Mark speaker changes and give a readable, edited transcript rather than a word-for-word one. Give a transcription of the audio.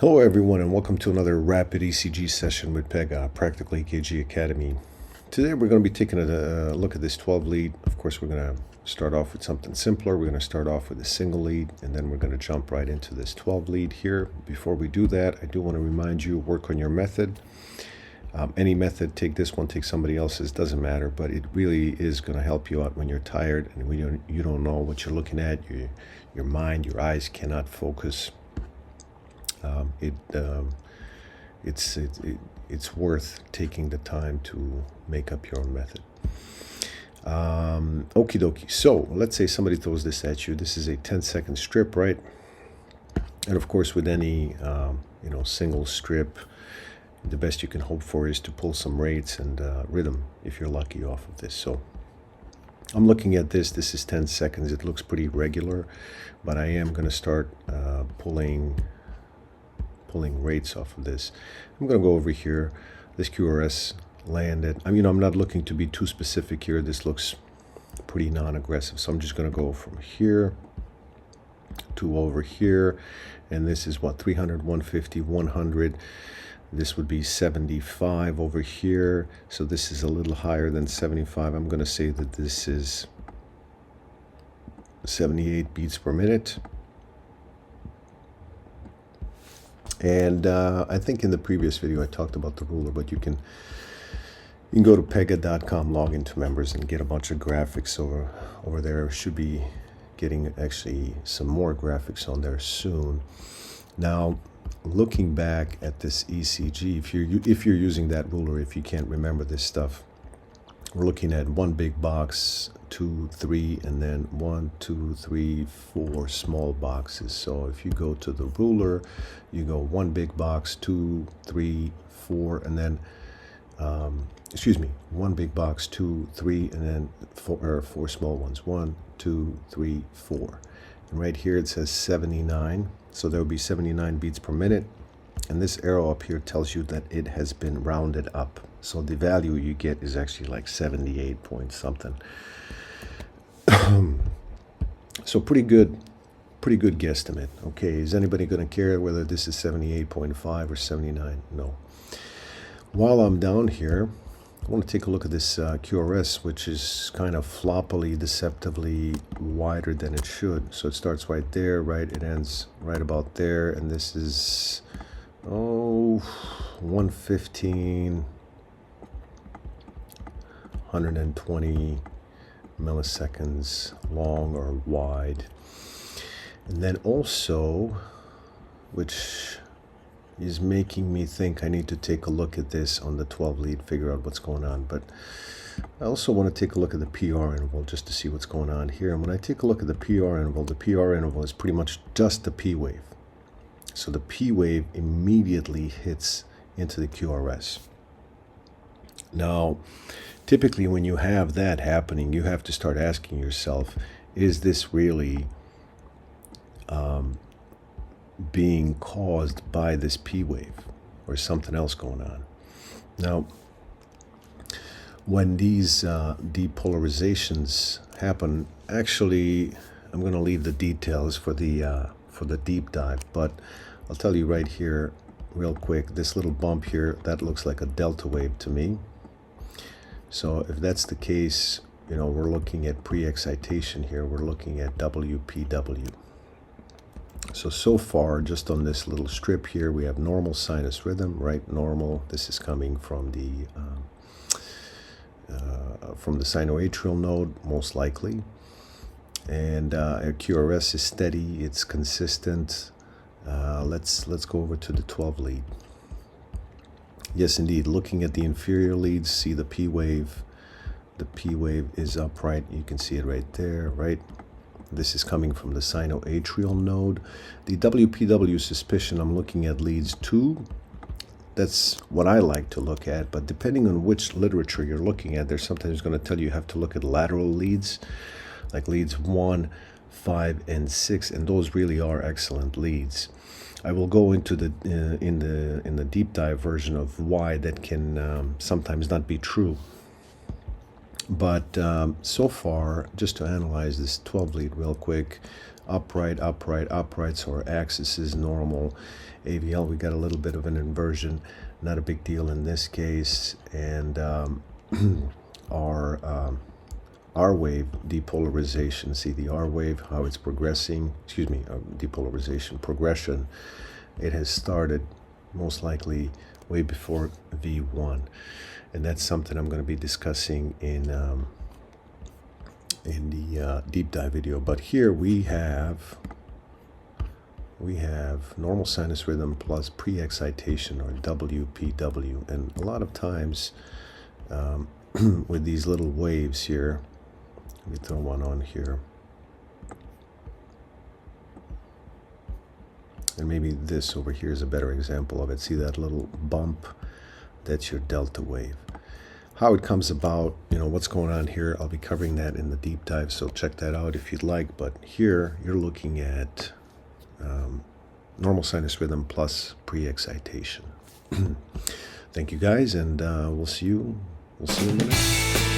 Speaker 1: Hello everyone and welcome to another rapid ECG session with Pega, Practical EKG Academy. Today we're going to be taking a look at this 12 lead. Of course we're going to start off with something simpler. We're going to start off with a single lead and then we're going to jump right into this 12 lead here. Before we do that, I do want to remind you, work on your method. Any method, take this one, take somebody else's, doesn't matter, but it really is going to help you out when you're tired and when you don't know what you're looking at. Your mind, your eyes cannot focus. It's worth taking the time to make up your own method. Okie dokie. So let's say somebody throws this at you. This is a 10-second strip, right? And of course, with any single strip, the best you can hope for is to pull some rates and rhythm if you're lucky off of this. So I'm looking at this. This is 10 seconds. It looks pretty regular, but I am going to start pulling rates off of this. I'm going to go over here. This QRS landed. I'm not looking to be too specific here. This looks pretty non-aggressive. So I'm just going to go from here to over here. And this is what, 300, 150, 100. This would be 75 over here. So this is a little higher than 75. I'm going to say that this is 78 beats per minute. And I think in the previous video I talked about the ruler, but you can go to pega.com, log into members, and get a bunch of graphics over there. Should be getting actually some more graphics on there soon. Now, looking back at this ECG, if you're using that ruler, if you can't remember this stuff, we're looking at one big box, 2, 3, and then 1, 2, 3, 4 small boxes. So if you go to the ruler, you go one big box, 2, 3, 4, and then one big box, 2, 3, and then four small ones, 1, 2, 3, 4. And right here it says 79. So there will be 79 beats per minute. And this arrow up here tells you that it has been rounded up. So the value you get is actually like 78 point something. So pretty good guesstimate. Okay, is anybody going to care whether this is 78.5 or 79? No. While I'm down here, I want to take a look at this QRS, which is kind of floppily, deceptively wider than it should. So it starts right there, right? It ends right about there. And this is, 115, 120 milliseconds long or wide. And then also, which is making me think I need to take a look at this on the 12 lead, figure out what's going on. But I also want to take a look at the PR interval just to see what's going on here. And when I take a look at the PR interval is pretty much just the P wave. So the P wave immediately hits into the QRS. Now, typically when you have that happening, you have to start asking yourself, is this really being caused by this P wave or something else going on? Now, when these depolarizations happen, actually, I'm going to leave the details for the deep dive, but I'll tell you right here, real quick, this little bump here, that looks like a delta wave to me. So if that's the case, we're looking at pre-excitation here. We're looking at WPW. So far, just on this little strip here, we have normal sinus rhythm, right? Normal. This is coming from the sinoatrial node, most likely. And our QRS is steady. It's consistent. Let's go over to the 12 lead. Yes, indeed. Looking at the inferior leads, see the P wave. The P wave is upright. You can see it right there, right? This is coming from the sinoatrial node. The WPW suspicion, I'm looking at leads 2. That's what I like to look at, but depending on which literature you're looking at, there's sometimes going to tell you have to look at lateral leads, like leads 1, 5, and 6, and those really are excellent leads. I will go into the in the deep dive version of why that can sometimes not be true. But so far, just to analyze this 12 lead real quick, upright, upright, upright, so our axis is normal. AVL, we got a little bit of an inversion, not a big deal in this case. And our R wave depolarization, see the R wave, how it's progressing, excuse me, depolarization progression, it has started most likely way before V1. And that's something I'm going to be discussing in the deep dive video. But here we have normal sinus rhythm plus pre-excitation, or WPW. And a lot of times with these little waves here, let me throw one on here. And maybe this over here is a better example of it. See that little bump? That's your delta wave. How it comes about, what's going on here, I'll be covering that in the deep dive, so check that out if you'd like. But here you're looking at normal sinus rhythm plus pre-excitation. Thank you guys, and we'll see you in a minute.